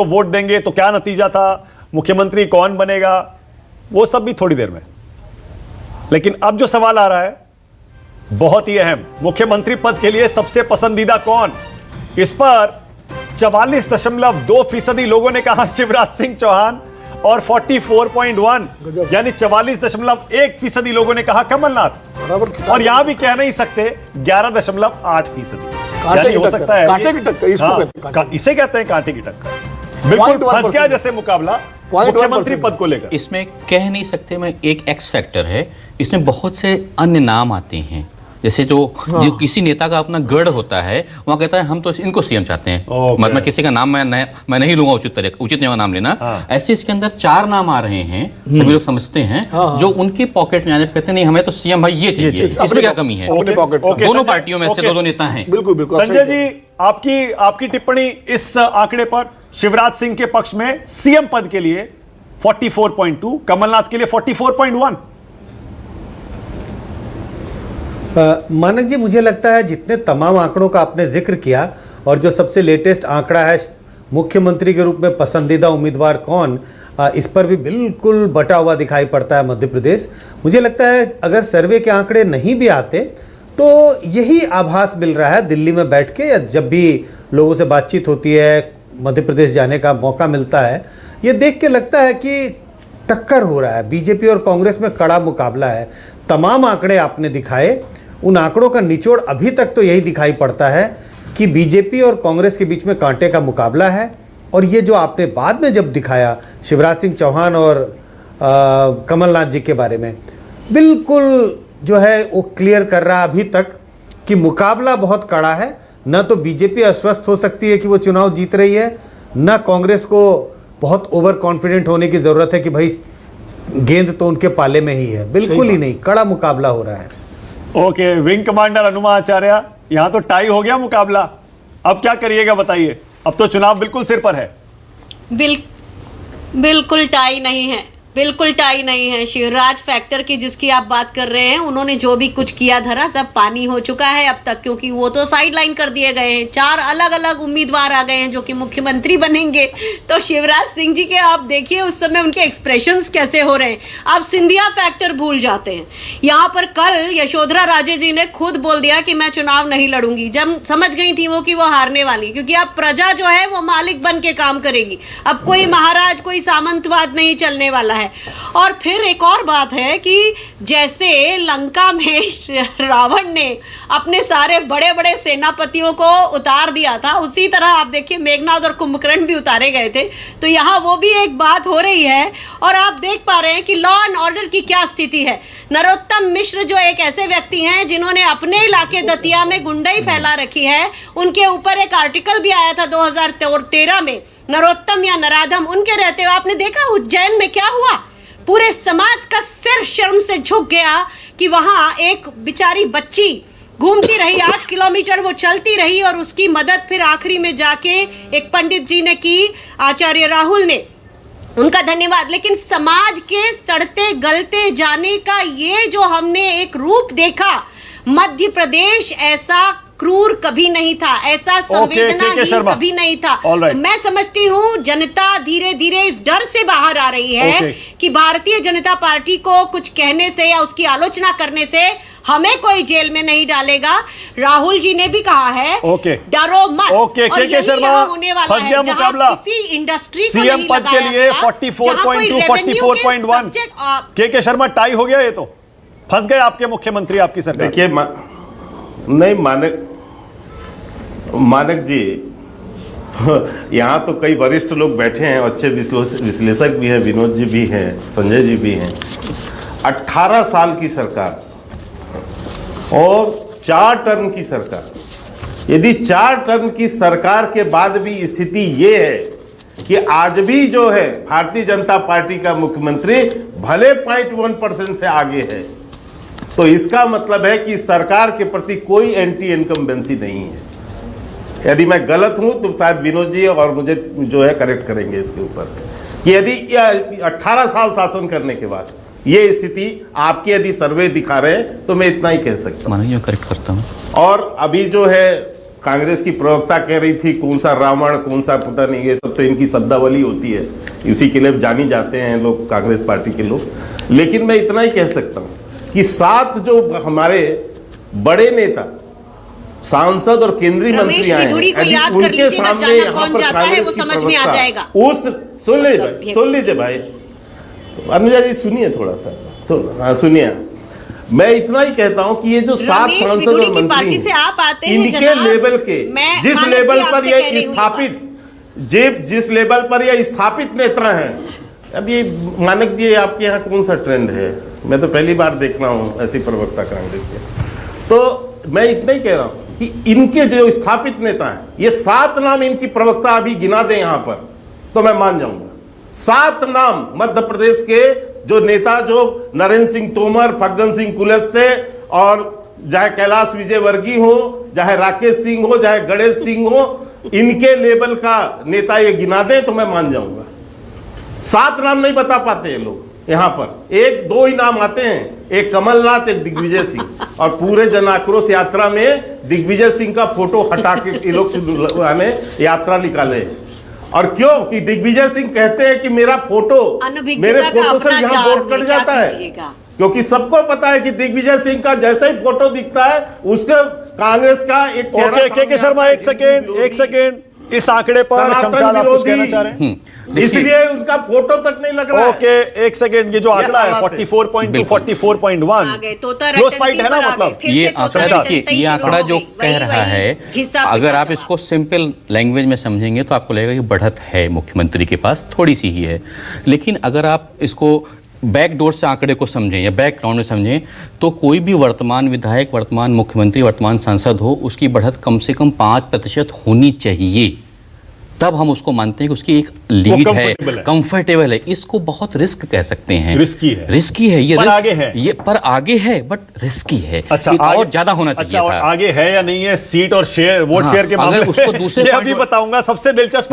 Vote देंगे तो क्या नतीजा था, मुख्यमंत्री कौन बनेगा, वो सब भी थोड़ी देर में। लेकिन अब जो सवाल आ रहा है बहुत ही अहम, मुख्यमंत्री पद के लिए सबसे पसंदीदा कौन? इस पर 44.2% लोगों ने कहा शिवराज सिंह चौहान और 44.1 यानी 44.1% लोगों ने कहा कमलनाथ। और यहां भी कह नहीं सकते 11.8%। हो सकता है कांटे की टक्कर, इसे कहते हैं कांटे की टक्कर। बिल्कुल फंस गया जैसे मुकाबला मुख्यमंत्री पद को लेकर। इसमें कह नहीं सकते, मैं एक एक्स फैक्टर है, इसमें बहुत से अन्य नाम आते हैं। जैसे जो किसी नेता का अपना गढ़ होता है, वहाँ कहता है हम तो इनको सीएम चाहते हैं, मतलब किसी का नाम मैं नहीं लूंगा, उचित नहीं होगा नाम लेना। ऐसे इसके अंदर 4 नाम आ रहे हैं, सभी लोग समझते हैं, जो उनके पॉकेट में आने कहते नहीं हमें तो सीएम भाई ये चाहिए। इसमें क्या कमी है? दोनों पार्टियों में से दो नेता हैं। बिल्कुल बिल्कुल। संजय जी, आपकी टिप्पणी इस आंकड़े पर, शिवराज सिंह के पक्ष में सीएम पद के लिए 44.2, कमलनाथ के लिए 44.1। मानक जी, मुझे लगता है जितने तमाम आंकड़ों का आपने जिक्र किया और जो सबसे लेटेस्ट आंकड़ा है मुख्यमंत्री के रूप में पसंदीदा उम्मीदवार कौन, इस पर भी बिल्कुल बटा हुआ दिखाई पड़ता है मध्य प्रदेश। मुझे लगता है अगर सर्वे के आंकड़े नहीं भी आते तो यही आभास मिल रहा है दिल्ली में बैठ के, या जब भी लोगों से बातचीत होती है, मध्य प्रदेश जाने का मौका मिलता है, ये देख के लगता है कि टक्कर हो रहा है, बीजेपी और कांग्रेस में कड़ा मुकाबला है। तमाम आंकड़े आपने दिखाए, उन आंकड़ों का निचोड़ अभी तक तो यही दिखाई पड़ता है कि बीजेपी और कांग्रेस के बीच में कांटे का मुकाबला है। और ये जो आपने बाद में जब दिखाया शिवराज सिंह चौहान और कमलनाथ जी के बारे में, बिल्कुल जो है वो क्लियर कर रहा है अभी तक कि मुकाबला बहुत कड़ा है। न तो बीजेपी अस्वस्थ हो सकती है कि वो चुनाव जीत रही है, न कांग्रेस को बहुत ओवर कॉन्फिडेंट होने की ज़रूरत है कि भाई गेंद तो उनके पाले में ही है। बिल्कुल ही नहीं, कड़ा मुकाबला हो रहा है। ओके, विंग कमांडर हनुमा आचार्य, यहां तो टाई हो गया मुकाबला, अब क्या करिएगा बताइए? अब तो चुनाव बिल्कुल सिर पर है। बिल्कुल टाई नहीं है, बिल्कुल टाई नहीं है। शिवराज फैक्टर की जिसकी आप बात कर रहे हैं, उन्होंने जो भी कुछ किया धरा सब पानी हो चुका है अब तक, क्योंकि वो तो साइड लाइन कर दिए गए हैं। 4 अलग अलग उम्मीदवार आ गए हैं जो कि मुख्यमंत्री बनेंगे। तो शिवराज सिंह जी के आप देखिए उस समय उनके एक्सप्रेशंस कैसे हो रहे हैं। आप सिंधिया फैक्टर भूल जाते हैं। यहाँ पर कल यशोधरा राजे जी ने खुद बोल दिया कि मैं चुनाव नहीं लड़ूंगी, जब समझ गई थी वो कि वो हारने वाली, क्योंकि अब प्रजा जो है वो मालिक बन के काम करेगी। अब कोई महाराज, कोई सामंतवाद नहीं चलने वाला है। और फिर एक और बात है कि जैसे लंका में रावण ने अपने सारे बड़े बड़े सेनापतियों को उतार दिया था, उसी तरह आप देखिए मेघनाद और कुंभकर्ण भी उतारे गए थे। तो यहाँ वो भी एक बात हो रही है। और आप देख पा रहे हैं कि लॉ एंड ऑर्डर की क्या स्थिति है। नरोत्तम मिश्र जो एक ऐसे व्यक्ति हैं जिन्होंने अपने इलाके दतिया में गुंडाई फैला रखी है, उनके ऊपर एक आर्टिकल भी आया था 2013 में, नरोत्तम या नराधम, उनके रहते हुए आपने देखा उज्जैन में क्या हुआ। पूरे समाज का सिर शर्म से झुक गया कि वहां एक बेचारी बच्ची घूमती रही, 8 किलोमीटर वो चलती रही, और उसकी मदद फिर आखिरी में जाके एक पंडित जी ने की, आचार्य राहुल ने, उनका धन्यवाद। लेकिन समाज के सड़ते गलते जाने का ये जो हमने एक रूप देखा, मध्य प्रदेश ऐसा क्रूर कभी नहीं था, ऐसा संवेदनाहीन कभी नहीं था। तो मैं समझती हूँ जनता धीरे धीरे इस डर से बाहर आ रही है कि भारतीय जनता पार्टी को कुछ कहने से या उसकी आलोचना करने से हमें कोई जेल में नहीं डालेगा। राहुल जी ने भी कहा है डरो मत। और के शर्मा, फंस गया मुकाबला। किसी इंडस्ट्री को सीएम पद के लिए 44.2, 44.1। के शर्मा, टाई हो गया, ये तो फंस गए आपके मुख्यमंत्री, आपकी सरकार। देखिए नहीं, मानक जी, यहाँ तो कई वरिष्ठ लोग बैठे हैं, अच्छे विश्लेषक भी हैं, विनोद जी भी हैं, संजय जी भी हैं। 18 साल की सरकार और 4 टर्म की सरकार, यदि 4 टर्म की सरकार के बाद भी स्थिति ये है कि आज भी जो है भारतीय जनता पार्टी का मुख्यमंत्री भले 0.1% से आगे है, तो इसका मतलब है कि सरकार के प्रति कोई एंटी इनकम्बेंसी नहीं है। यदि मैं गलत हूं तो शायद विनोद जी और मुझे जो है करेक्ट करेंगे इसके ऊपर, कि यदि 18 साल शासन करने के बाद ये स्थिति आपके यदि सर्वे दिखा रहे हैं तो मैं इतना ही कह सकता हूं। करेक्ट करता हूं। और अभी जो है कांग्रेस की प्रवक्ता कह रही थी कौन सा रावण कौन सा पता नहीं, ये सब तो इनकी शब्दावली होती है, इसी के लिए जानी जाते हैं लोग कांग्रेस पार्टी के लोग। लेकिन मैं इतना ही कह सकता हूं कि 7 जो हमारे बड़े नेता सांसद और केंद्रीय रमेश मंत्री आए विधुड़ी को यदि याद कर उनके लीजिए ना, सामने जाना यहाँ कौन पर जाता है कांग्रेस वो की समझ में आ प्रवक्ता जाएगा। उस सुन लीजिए भाई, अनुजा जी सुनिए थोड़ा सा, हाँ सुनिए। मैं इतना ही कहता हूं कि ये जो 7 रमेश सांसद विधुड़ी और की मंत्री पार्टी से आप आते हैं इनके जनाब। लेवल के मैं जिस मानक जी लेवल आपसे पर कह रही ये हूँ स्थापित जिस लेवल पर ये स्थापित नेता हैं, अब ये मानक जी आपके यहाँ कौन सा ट्रेंड है? मैं तो पहली बार देख रहा हूँ ऐसी प्रवक्ता कांग्रेस के। तो मैं इतना ही कह रहा हूँ कि इनके जो स्थापित नेता हैं, ये 7 नाम इनकी प्रवक्ता अभी गिना दें यहाँ पर तो मैं मान जाऊंगा। 7 नाम मध्य प्रदेश के जो नेता, जो नरेंद्र सिंह तोमर, फग्गन सिंह कुलस्ते और चाहे कैलाश विजयवर्गीय हो, चाहे राकेश सिंह हो, चाहे गणेश सिंह हो, इनके लेवल का नेता ये गिना दें तो मैं मान जाऊंगा। 7 नाम नहीं बता पाते ये लोग यहाँ पर, 1-2 ही नाम आते हैं, एक कमलनाथ, एक दिग्विजय सिंह, और पूरे जन आक्रोश यात्रा में दिग्विजय सिंह का फोटो हटा के ये लोग यात्रा निकाले। और क्यों कि दिग्विजय सिंह कहते हैं कि मेरा फोटो, मेरे फोटो से यहाँ वोट कट जाता है, क्योंकि सबको पता है कि दिग्विजय सिंह का जैसा ही फोटो दिखता है उसके कांग्रेस का एक चेहरा। ओके, के शर्मा एक सेकेंड, इस आंकड़े पर शमशाद आप कुछ कहना चाह रहे हैं? इसलिए उनका फोटो तक नहीं लग रहा है। ओके, एक सेकेंड, ये जो आंकड़ा है 44.2 44.1 क्लोज फाइट है ना, मतलब ये आंकड़ा देखिए, ये आंकड़ा जो कह रहा है, अगर आप इसको सिंपल लैंग्वेज में समझेंगे तो आपको लगेगा कि बढ़त है मुख्यमंत्री के पास, थोड़ी सी ही है। लेकिन अगर आप इसको बैकडोर से आंकड़े को समझें या बैकग्राउंड में समझें तो कोई भी वर्तमान विधायक, वर्तमान मुख्यमंत्री, वर्तमान सांसद हो, उसकी बढ़त कम से कम 5% होनी चाहिए, तब हम उसको मानते हैं कि उसकी एक लीड है, कंफर्टेबल है। इसको बहुत रिस्क कह सकते हैं, रिस्की है ये, पर आगे है, ये पर आगे है, बट रिस्की है। अच्छा, और ज्यादा होना चाहिए था। आगे है या नहीं है सीट और शेयर, वोट शेयर के मामले में, उसको दूसरे ये अभी बताऊंगा। सबसे दिलचस्प